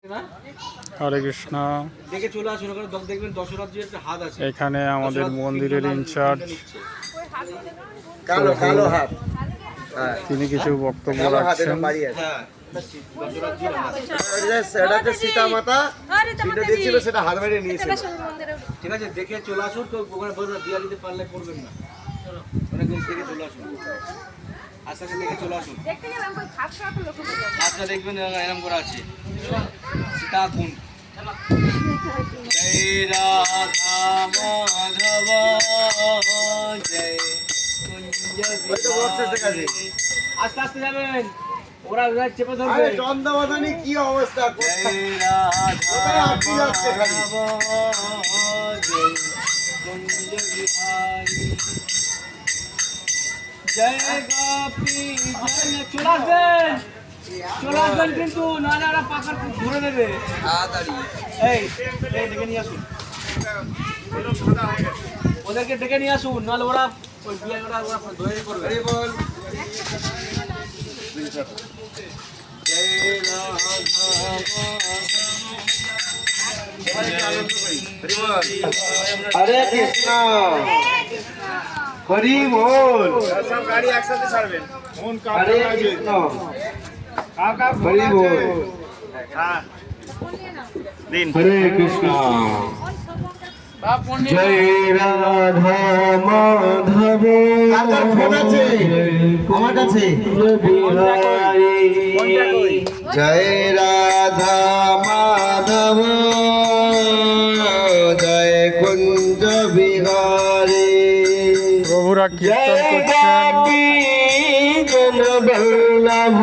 হরে কৃষ্ণ। এখানে আমাদের মন্দিরের ইনচার্জ তিনি কিছু বক্তব্য রাখছেন। সীতা মাতা দিয়েছিল, সেটা হাত বাড়িয়ে নিয়েছিল। ঠিক আছে, দেখে চলে আসুন। তো ওখানে বলবেন দিয়া দিতে পারলে করবেন না, অনেকদিন দেখে চলে আসুন। আস্তে আস্তে দেখে চলে আসুন। আচ্ছা, দেখবেন এরকম করা আছে সীতা কুণ্ড। জয় রাধা মাধব জয় কুঞ্জ। আস্তে আস্তে যাবেন, ওরা চেপে ধরবে। চন্দ্রবদনী কি অবস্থা! জয় রাধা মাধব জয় কুঞ্জ বিহারী জয় গোপী জন। চলে আসবেন কিন্তু নাহলে ওরা পাখার ধরে দেবে। এই ডেকে নিয়ে আসুন, ওদেরকে ডেকে নিয়ে আসুন, নাহলে ওরা ওই বিয়ে ওরা ধরে করবে। হরে কৃষ্ণ, হরি বল। সব গাড়ি একসাথে ছাড়বেন। হরে কৃষ্ণ, হরি বল। হরে কৃষ্ণ। জয় রাধা মাধব। আমার কাছে জয় রাধা মাধব জয় কুঞ্জ বিহারী। প্রভুরা কীর্তন করছেন। বল্লভ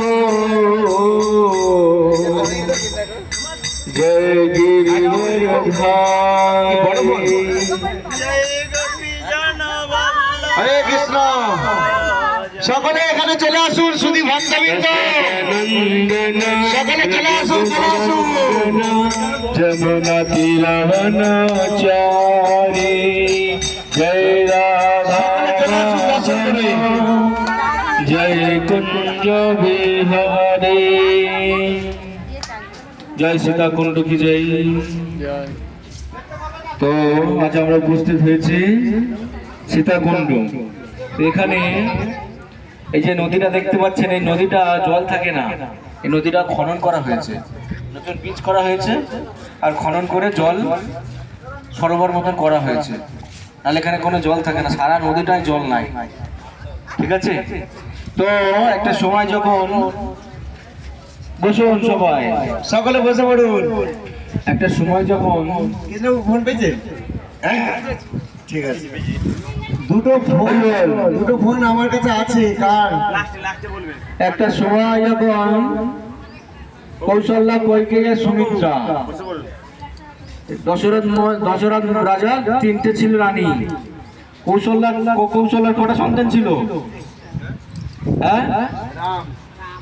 জয় গিরিধারী। হরে কৃষ্ণ। সকলে এখানে চলে আসুন, শুধু ভক্তবৃন্দ সকলে চলে আসুন, চলে আসুন। যমুনা তীরবনচারী জয় রাধা জয় কুঞ্জ বিহারী। জয় সীতা কুণ্ড কি জয়। তো আজ আমরা উপস্থিত হয়েছি সীতাকুণ্ড। এখানে এই যে নদীটা দেখতে পাচ্ছেন, এই নদীটা জল থাকে না, এই নদীটা খনন করা হয়েছে, নতুন পিচ করা হয়েছে আর খনন করে জল সরোবর মতন করা হয়েছে। তাহলে এখানে কোনো জল থাকে না, সারা নদীটায় জল নাই। ঠিক আছে, তো একটা সময় যখন বসুন সবাই, সকলে বসে পড়ুন। একটা সময় যখন ফোন পেয়েছে, ঠিক আছে, দুটো ফোন আমার কাছে আছে। কার? একটা সময় যখন কৌশল্যা, কৈকেয়ী, সুমিত্রা, দশরথ রাজা তিনটে ছিল রানী। কৌশল্যার কটা সন্তান ছিল? হ্যাঁ,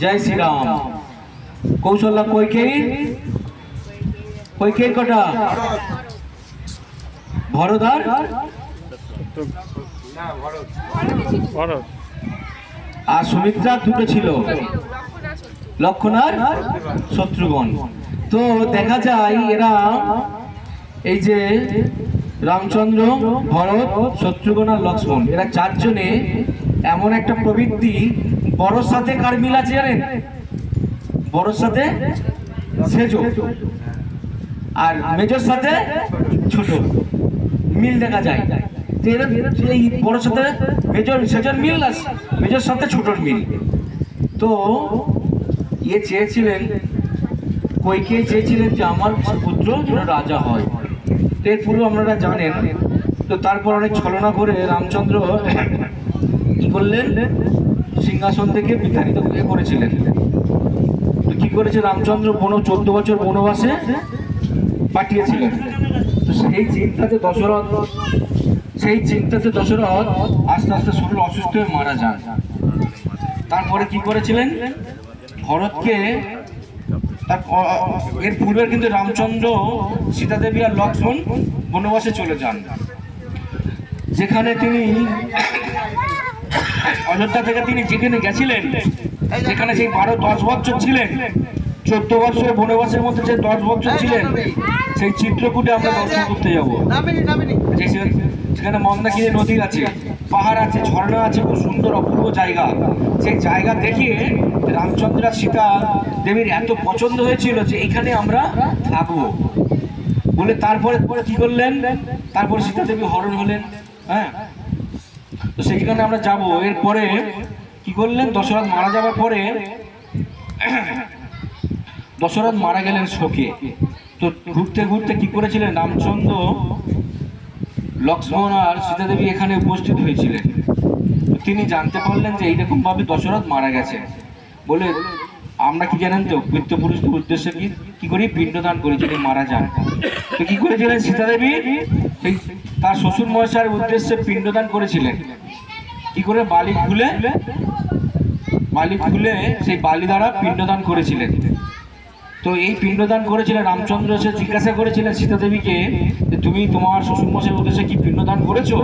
জয় শ্রীরাম। কৌশল্যা, কৈকেয়ীর কটা? ভরত আর সুমিত্রা দুটো ছিল, লক্ষ্মণ আর শত্রুঘ্ন। তো দেখা যায় এরা এই যে রামচন্দ্র, ভরত, শত্রুঘ্ন আর লক্ষ্মণ, এরা চারজনে এমন একটা প্রবৃত্তি। বড়র সাথে কার মিল আছে জানেন? বড়র সাথে সেজ, আর মেজর সাথে ছোট মিল দেখা যায়। এই বড় সাথে মেজর সেজর মিল, মেজর সাথে ছোটর মিল। তো ইয়ে চেয়েছিলেন, কৈকেয়ী চেয়েছিলেন যে আমার পুত্র যেন রাজা হয়। এর পূর্বে আপনারা জানেন। তো তারপর অনেক ছলনা করে রামচন্দ্র কি করলেন, সিংহাসন থেকে বিতাড়িত করেছিলেন। তো কি করেছে, রামচন্দ্র 14 বছর বনবাসে পাঠিয়েছিলেন। তো সেই চিন্তাতে দশরথ আস্তে আস্তে শরীর অসুস্থ হয়ে মারা যান। তারপরে কি করেছিলেন, ভরতকে, এর পূর্বে কিন্তু রামচন্দ্র, সীতা দেবী আর লক্ষ্মণ বনবাসে চলে যান, যেখানে তিনি অযোধ্যা থেকে তিনি যেখানে গেছিলেন, যেখানে সেই 12-10 বছর ছিলেন, 14 বছর বনবাসের মধ্যে যে 10 বছর ছিলেন, সেই চিত্রকূটে আমরা দর্শন করতে যাব। সেখানে মন্দাকিনী নদী আছে, পাহাড় আছে, ঝর্ণা আছে, খুব সুন্দর অপূর্ব জায়গা। সেই জায়গা দেখিয়ে রামচন্দ্র আর সীতা দেবীর এত পছন্দ হয়েছিল যে এখানে আমরা থাকবো বলে তারপরে কি করলেন, তারপরে সীতা দেবী হরণ হলেন। হ্যাঁ, তো সেইখানে আমরা যাব। এরপরে কি করলেন, দশরথ মারা যাওয়ার পরে দশরথ মারা গেলেন শোকে। তো ঘুরতে ঘুরতে কি করেছিলেন, রামচন্দ্র, লক্ষ্মণ আর সীতা দেবী এখানে উপস্থিত হয়েছিলেন। তিনি জানতে পারলেন যে এইরকম ভাবে দশরথ মারা গেছে বলে আমরা কি জানেন তো, পিতৃপুরুষদের উদ্দেশ্যে কি করি, পিণ্ডদান করি যদি মারা যান। তো কি করেছিলেন, সীতা দেবী সেই তার শ্বশুর মহাশয়ের উদ্দেশ্যে পিণ্ডদান করেছিলেন। কি করে, বালি খুলে সেই বালি দ্বারা পিণ্ডদান করেছিলেন। তো এই পিণ্ডদান করেছিলেন, রামচন্দ্র এসে জিজ্ঞাসা করেছিলেন সীতা দেবীকে যে তুমি তোমার শ্বশুরমশাইয়ের উদ্দেশ্যে কি পিণ্ডদান করেছো?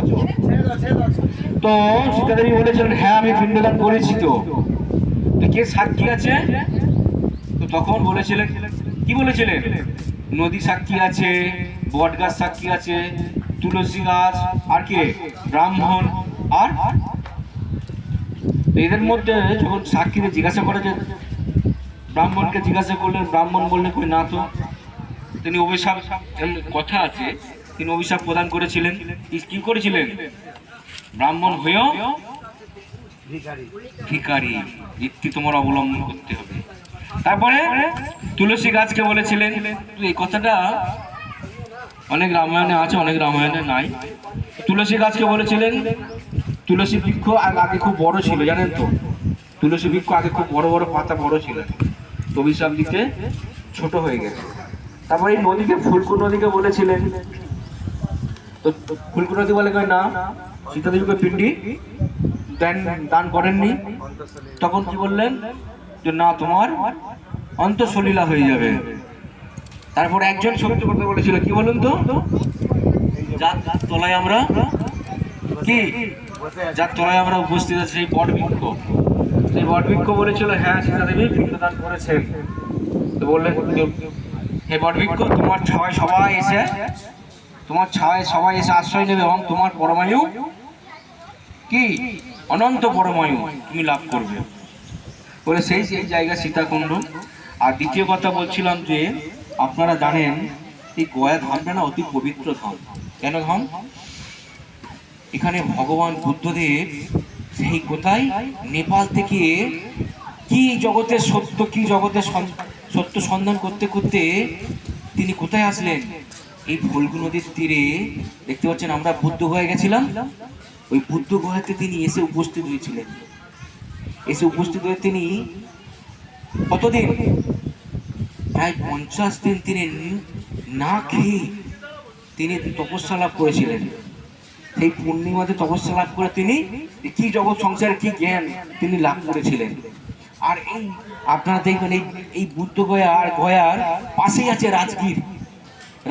তো সীতা দেবী বলেছিলেন হ্যাঁ আমি পিণ্ডদান করেছি। তো কে সাক্ষী আছে? তো তখন বলেছিলেন, কি বলেছিলেন, নদী সাক্ষী আছে, বট গাছ সাক্ষী আছে, তুলসী গাছ, আর কে, ব্রাহ্মণ। আর এদের মধ্যে যখন সাক্ষীদের জিজ্ঞাসা করে, যে ব্রাহ্মণকে জিজ্ঞাসা করলেন, ব্রাহ্মণ বললেন কই না তো। তিনি অভিশাপ, কথা আছে, তিনি অভিশাপ প্রদান করেছিলেন। কি করেছিলেন, ব্রাহ্মণ হয়েও ভিখারি রীতি তোমার অবলম্বন করতে হবে। তারপরে তুলসী গাছকে বলেছিলেন, এই কথাটা অনেক রামায়ণে আছে, অনেক রামায়ণে নাই। তুলসী গাছকে বলেছিলেন, তুলসী বৃক্ষ আগে খুব বড় ছিল জানেন তো, তুলসী বৃক্ষ আগে খুব বড় বড় পাতা বড় ছিল, অভিশাপ দিতে ছোট হয়ে গেছে। তারপরে এই নদীকে, ফুলকু নদীকে বলেছিলেন, তো ফুলকু নদী বলে না, সীতা দেবীকে পিণ্ডি দান করেননি। তখন কি বললেন, যে না তোমার অন্তঃসলীলা হয়ে যাবে। তারপর একজন সত্য কথা বলেছিল, কি বলুন তো, যার তলায় আমরা কি, যার তলায় আমরা উপস্থিত আছি, সেই বটবৃক্ষ, সেই বটবৃক্ষ বলেছিল হ্যাঁ সীতা দেবী পিণ্ডদান করেছেন। তো বললেন হে বটবৃক্ষ, তোমার ছায়ায় সবাই এসে আশ্রয় নেবে এবং তোমার পরমায়ু কি, অনন্ত পরমায়ু তুমি লাভ করবে বলে সেই জায়গা সীতাকুণ্ড। আর দ্বিতীয় কথা বলছিলাম যে আপনারা জানেন এই গয়া ধামটা না অতি পবিত্র ধাম। কেন ধাম, এখানে ভগবান বুদ্ধদেব সেই কোথায়, নেপাল থেকে কি জগতের সত্য, কি জগতের সত্য সন্ধান করতে করতে তিনি কোথায় আসলেন, এই ফল্গু নদীর তীরে। দেখতে পাচ্ছেন আমরা বুদ্ধ গয়া গেছিলাম, ওই বুদ্ধ গয়াতে তিনি এসে উপস্থিত হয়েছিলেন। এসে উপস্থিত হয়ে তিনি কতদিন, প্রায় 50 দিন তিনি না খেয়ে তিনি তপস্যা লাভ করেছিলেন। সেই পূর্ণিমাতে তপস্যা লাভ করে তিনি কি জগৎ সংসারের কি জ্ঞান তিনি লাভ করেছিলেন। আর এই আপনারা দেখবেন এই বুদ্ধ গয়া আর গয়ার পাশেই আছে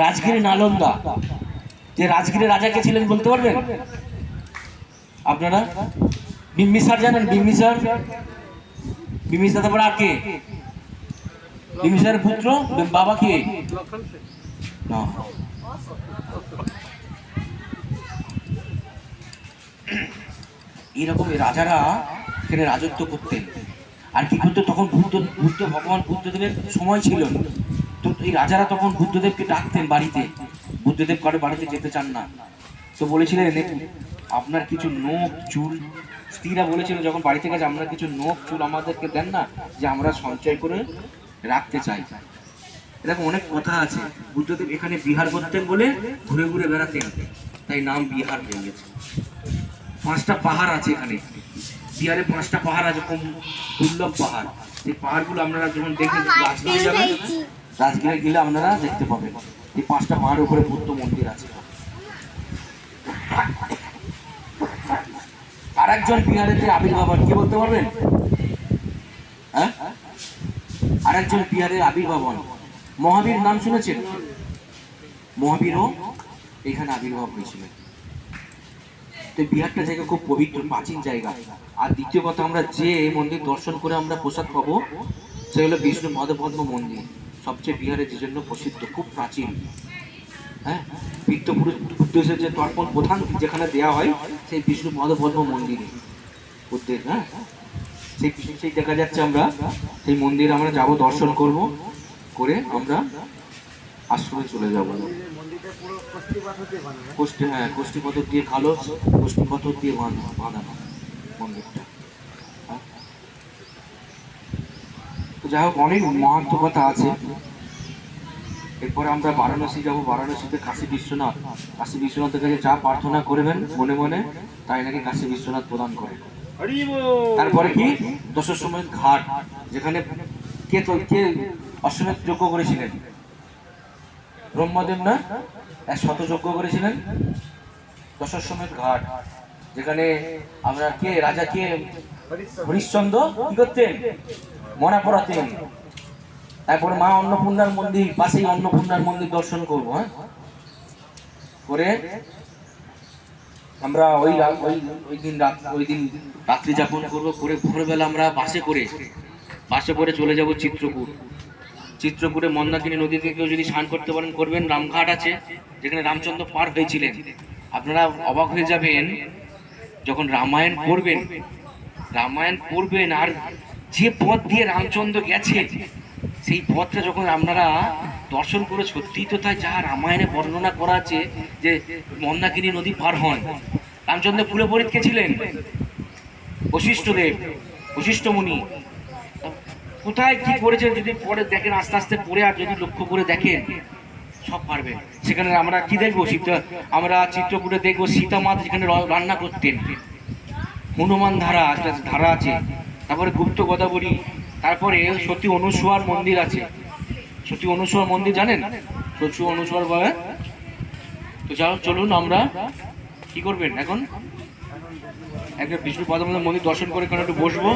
রাজগির নালন্দা। যে রাজগিরের রাজা কে ছিলেন বলতে পারবেন আপনারা? বিম্বিসার জানেন? বিম্বিসার তারপর আর কে, বিম্বিসারের পুত্র বাবা কে, না এইরকম রাজারা এখানে রাজত্ব করতেন। আর কি করতো, তখন ভগবান বুদ্ধদেবের সময় ছিল। তো এই রাজারা তখন বুদ্ধদেবকে ডাকতেন বাড়িতে, বুদ্ধদেব কারো বাড়িতে যেতে চান না। তো বলেছিলেন আপনার কিছু নখ চুল, স্ত্রীরা বলেছিলেন যখন বাড়িতে গেছে, আপনার কিছু নখ চুল আমাদেরকে দেন না, যে আমরা সঞ্চয় করে রাখতে চাই। এরকম অনেক কথা আছে। বুদ্ধদেব এখানে বিহার করতেন বলে ঘুরে ঘুরে বেড়াতেন, তাই নাম বিহার হয়ে গেছে। 5টা পাহাড় আছে এখানে, বিহারে 5টা পাহাড় আছে, খুব দুর্লভ পাহাড়। এই পাহাড়গুলো আপনারা যখন দেখেন, রাজগিরে যাবেন, রাজগিরে গেলে আপনারা দেখতে পাবেন এই 5টা পাহাড়ের উপরে বুদ্ধ মন্দির আছে। আর একজন বিহারেতে আবির্ভাব, কি বলতে পারবেন? হ্যাঁ, আর একজন বিহারের আবির্ভাব মহাবীর, নাম শুনেছেন? মহাবীরও এখানে আবির্ভাব হয়েছিল। তো বিহারটা জায়গা খুব পবিত্র প্রাচীন জায়গা। আর দ্বিতীয় কথা, আমরা যে মন্দির দর্শন করে আমরা প্রসাদ পাবো, সে হলো বিষ্ণু পদপদ্ম মন্দির, সবচেয়ে বিহারে যে জন্য প্রসিদ্ধ, খুব প্রাচীন। হ্যাঁ, পিতৃপুরুষ উদ্দেশ্যে যে তর্পণ প্রধান যেখানে দেওয়া হয় সেই বিষ্ণু পদপদ্ম মন্দিরে উদ্দেশ্য। হ্যাঁ, সেই দেখা যাচ্ছে। আমরা সেই মন্দিরে আমরা যাব, দর্শন করব, করে আমরা আশ্রমে চলে যাব। হ্যাঁ, কোষ্ঠী পাথর দিয়ে কালো কোষ্ঠী পাথর দিয়ে বাঁধানো মন্দিরটা। তো যাই হোক, অনেক মাহাত্ম্যতা আছে। এরপরে আমরা বারাণসী যাব। বারাণসীতে কাশী বিশ্বনাথ, কাশী বিশ্বনাথের কাছে যা প্রার্থনা করবেন মনে মনে, তাই নাকি কাশী বিশ্বনাথ প্রদান করে। তারপরে কি দশাশ্বমেধ ঘাট, যেখানে কে অশ্বমেধ যজ্ঞ করেছিলেন? ব্রহ্মদেব না, 100 যজ্ঞ করেছিলেন। দশাশ্বমেধ ঘাট, যেখানে আমরা রাজা হরিশ্চন্দ্র কি করতেন? মনা পড়াতেন। তারপরে মা অন্নপূর্ণার মন্দির, পাশেই অন্নপূর্ণার মন্দির দর্শন করবো। হ্যাঁ, করে আমরা ওই দিন রাত্রি যাপন করবো। করে ভোরবেলা আমরা বাসে করে চলে যাব চিত্রকূটে মন্দাকিনী নদীতে কেউ যদি স্নান করতে পারেন করবেন। রামঘাট আছে, যেখানে রামচন্দ্র পার হয়েছিলেন। আপনারা অবাক হয়ে যাবেন যখন রামায়ণ পড়বেন, আর যে পথ দিয়ে রামচন্দ্র গেছে সেই পথটা যখন আপনারা দর্শন করে, সত্যিই তো তাই যা রামায়ণে বর্ণনা করা আছে যে মন্দাকিনী নদী পার হন। রামচন্দ্র পুরো পরীক্ষা ছিলেন, বশিষ্ঠ মুনি কোথায় কি করেছেন যদি পরে দেখেন, আস্তে আস্তে পড়ে আর যদি লক্ষ্য করে দেখেন সব পারবেন। সেখানে আমরা কি দেখবো? আমরা চিত্রকূটে দেখবো সীতা মা যেখানে রান্না করতেন। হনুমান ধারা একটা ধারা আছে, তারপরে গুপ্ত গোদাবরী, তারপরে সতী অনুসুয়ার মন্দির আছে। সতী অনুসুয়ার মন্দির জানেন? সতী অনুসুয়ার বলে। তো চলুন আমরা কি করবেন এখন? একটা বিষ্ণু পদপদ্ম মন্দির দর্শন করে একটু বসবো।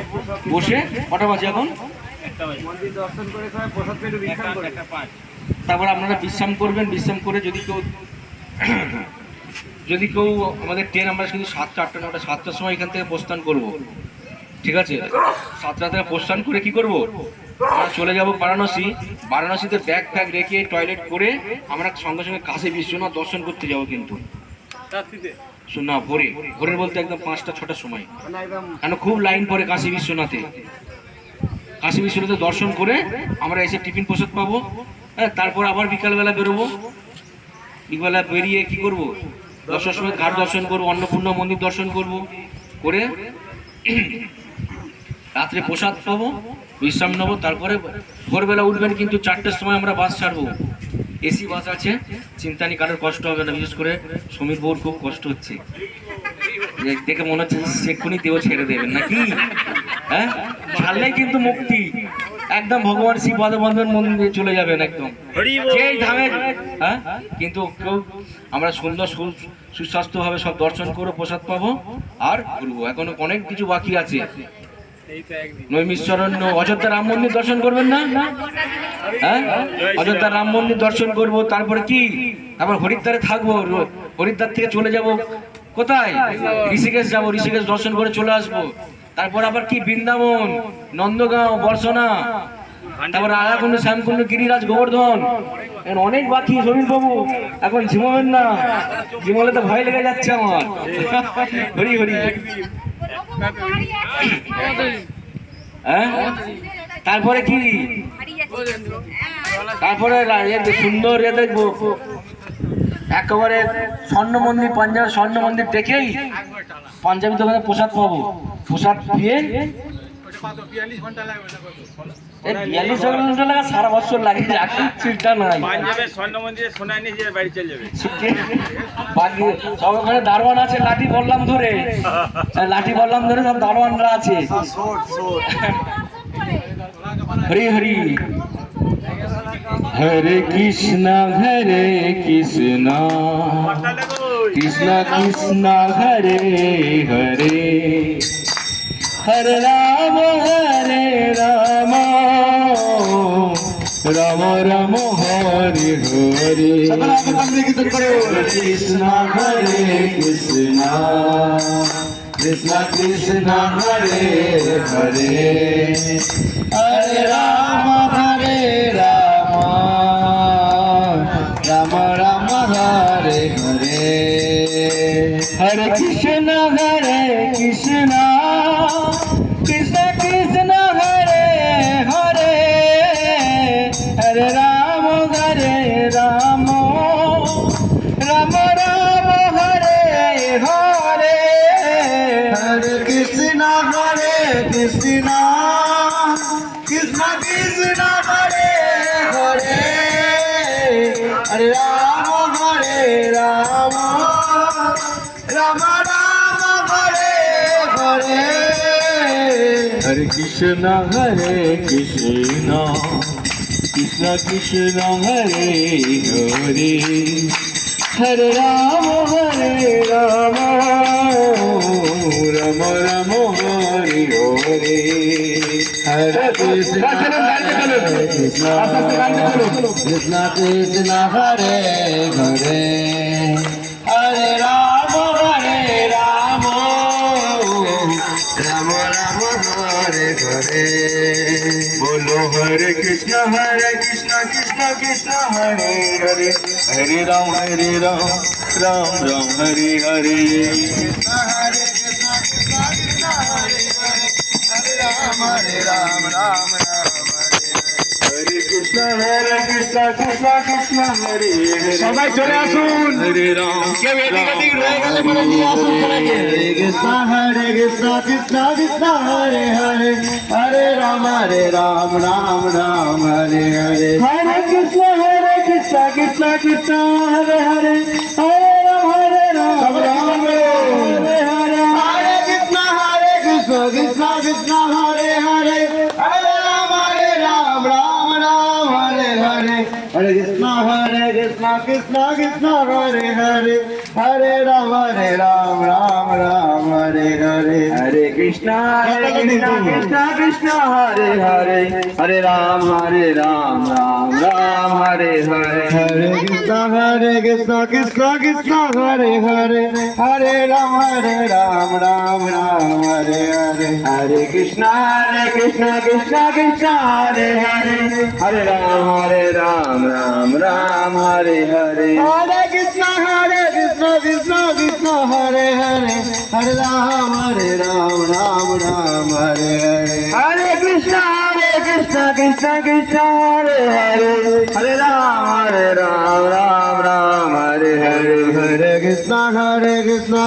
বসে কটা বাজে এখন? তারপর আপনারা বিশ্রাম করবেন। বিশ্রাম করে যদি কেউ আমাদের ট্রেন, আমরা কিন্তু 7টা 8টা 9টা 7টার সময় এখান থেকে প্রস্থান করব। ঠিক আছে, 7টা থেকে প্রস্থান করে কি করব? আমরা চলে যাব বারাণসীতে ব্যাগ ফ্যাগ রেখে টয়লেট করে আমরা সঙ্গে সঙ্গে কাশী বিশ্বনাথ দর্শন করতে যাব। কিন্তু না, ভোরের বলতে একদম 5টা 6টার সময়, কেন খুব লাইন পড়ে কাশী বিশ্বনাথে দর্শন করে আমরা এসে টিফিন প্রসাদ পাবো। হ্যাঁ, তারপর আবার বিকালবেলা বেরোবো। বিকালবেলা বেরিয়ে কি করব? দশাশ্বমেধ ঘাট দর্শন করবো, অন্নপূর্ণা মন্দির দর্শন করে রাত্রে প্রসাদ পাবো, বিশ্রাম নেবো। তারপরে ভোরবেলা উঠবেন, কিন্তু 4টার সময় আমরা বাস ছাড়বো। এসি বাস আছে, চিন্তা নেই, কারোর কষ্ট হবে না। বিশেষ করে সমীর বউর খুব কষ্ট হচ্ছে, দেখে মনে হচ্ছে সেক্ষুনি দেহ ছেড়ে দেবেন নাকি। হ্যাঁ, ছাড়লেই কিন্তু মুক্তি, একদম ভগবান শিব পদপদ্মের মন্দিরে চলে যাবেন একদম যেই ধামে। হ্যাঁ, কিন্তু আমরা সুন্দর সুস্বাস্থ্যভাবে সব দর্শন করে প্রসাদ পাবো আর ঘুরবো। এখন অনেক কিছু বাকি আছে। নৈমিষারণ্য, অযোধ্যা রাম মন্দির দর্শন করবেন না? হ্যাঁ, অযোধ্যা রাম মন্দির দর্শন করব। তারপরে তারপর হরিদ্বারে থাকবো। হরিদ্বার থেকে চলে যাব কোথায়? ঋষিকেশ যাব। ঋষিকেশ দর্শন করে চলে আসবো। তারপর আবার বৃন্দাবন, নন্দগাঁও, বর্ষনা, তারপর রাধাকুণ্ড, শ্যামকুণ্ড, গিরিরাজ, গোবর্ধন। অনেক বাকি। সমীর বাবু এখন ঝিমাবেন না, ঝিমালে তো ভয় লেগে যাচ্ছে আমার। হরি হরি। হ্যাঁ, তারপরে তারপরে সুন্দর দেখবো একেবারে স্বর্ণ মন্দির, পাঞ্জাবের স্বর্ণ মন্দির দেখেই পাঞ্জাবি দোকানে প্রসাদ পাবো। প্রসাদ পেয়ে 42 ঘন্টা লাগা, সারা বছর লাগে, চিন্তা নাই। সব ওখানে দারোয়ান আছে, লাঠি বললাম ধরে সব দারোয়ানরা আছে। হরি হরি। হরে কৃষ্ণ কৃষ্ণ কৃষ্ণ হরে হরে, হরে রাম রাম রাম হরে হরে, কৃষ্ণ হরে কৃষ্ণ কৃষ্ণ কৃষ্ণ হরে হরে হরে রাম রাম রাম হরে হরে হরে কৃষ্ণ কৃষ্ণ কৃষ্ণ কৃষ্ণ হরে হরে হরে রাম রাম রাম রাম হরে হরে হরে কৃষ্ণ কৃষ্ণ কৃষ্ণ কৃষ্ণ হরে হরে হরে রাম রাম রাম রাম হরে হরে হরে কৃষ্ণ কৃষ্ণ কৃষ্ণ কৃষ্ণ হরে হরে হরে রাম রাম রাম হরে হরে হরে কৃষ্ণ কৃষ্ণ কৃষ্ণ কৃষ্ণ হরে হরে হরে রাম রাম রাম রাম হরে হরে बोलो हरे कृष्ण कृष्ण कृष्ण हरे हरे हरे राम राम राम हरे हरे हरे कृष्ण कृष्ण कृष्ण हरे हरे हरे राम राम राम हरे कृष्ण कृष्ण कृष्ण हरे हरे সবাই চলে আসুন হরে রাম কেউ এদিকে দিক রয়ে গেলে বলে নিয়ে আসুন সবাইকে হরে কৃষ্ণ কৃষ্ণ কৃষ্ণ হরে হরে হরে রাম রাম রাম হরে হরে হরে কৃষ্ণ কৃষ্ণ কৃষ্ণ হরে হরে হরে রাম রাম হরে হরে হরে কৃষ্ণ কৃষ্ণ কৃষ্ণ হরে হরে হরে রাম রাম রাম হরে হরে हरे कृष्ण कृष्ण कृष्ण हरे हरे हरे राम राम राम हरे हरे हरे कृष्ण कृष्ण कृष्ण हरे हरे हरे राम राम राम हरे हरे हरे कृष्ण कृष्ण कृष्ण हरे हरे हरे राम राम राम हरे हरे हरे कृष्ण कृष्ण कृष्ण हरे हरे हरे राम राम राम हरे हरे हरे कृष्ण कृष्ण कृष्ण हरे हरे हरे राम राम राम हरे हरे हरे कृष्ण कृष्ण कृष्ण हरे हरे हरे राम राम राम हरे हरे हरे कृष्ण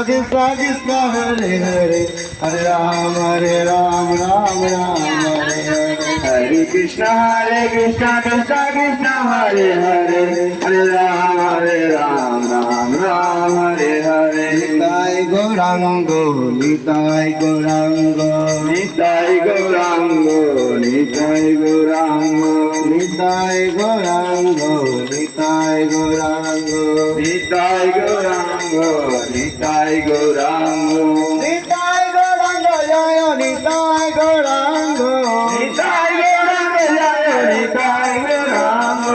कृष्ण कृष्ण हरे हरे हरे राम राम राम हरे हरे हरे कृष्ण कृष्ण कृष्ण हरे हरे हरे राम राम राम हरे हरे निताय गौरांग निताय गौरांग निताय गौरांग निताय गौरांग निताय गौरांग निताय गौरांग निताय गौरांग निताय गौरांग निताय गौरांग जय निताय गौरांग निताय गौरांग जय निताय गौरांग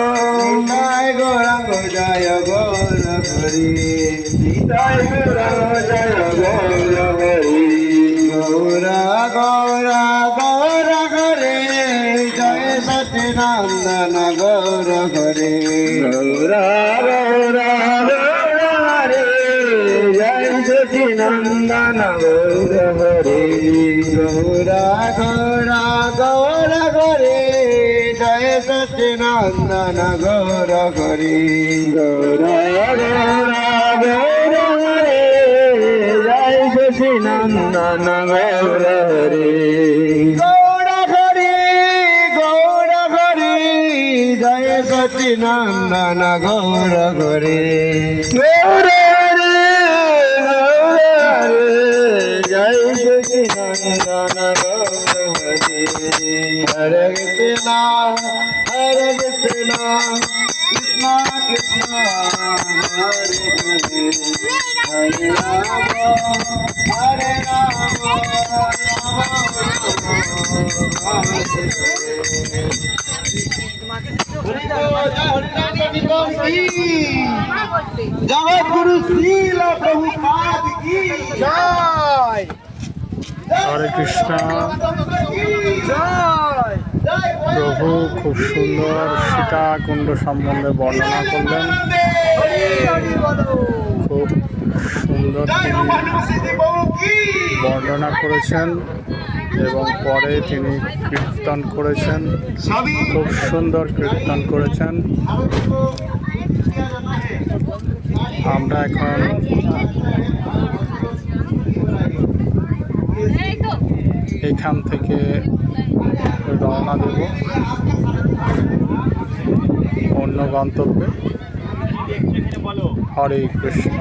निताय गौरांग जय गौर हरि निताय गौरांग जय गौर हरि गौरा गौरा गौर हरे जय सच्चिदानंद गौर हरे गौरा गौरा गौर हरे जय सच्चिदानंद गौर हरे गौरा गौरा गौर हरे जय सच्चिदानंद गौर हरे गौरा गौरा गौर हरे जय सच्चिदानंद गौर हरे गौर हरे गौर हरे जय सच्चिदानंद गौर हरे गौर हरे गौर हरे जय सच्चिदानंद गौर हरे हरे कृष्ण कृष्ण कृष्ण हरे हरे हरे राम जगत गुरु श्रील प्रभुपाद की जय। হরে কৃষ্ণ। প্রভু খুব সুন্দর সীতাকুণ্ড সম্বন্ধে বর্ণনা করলেন, খুব সুন্দর তিনি বর্ণনা করেছেন এবং পরে তিনি কীর্তন করেছেন, খুব সুন্দর কীর্তন করেছেন। আমরা এখন এখান থেকে রওনা দেব অন্য গন্তব্যে। হরে কৃষ্ণ।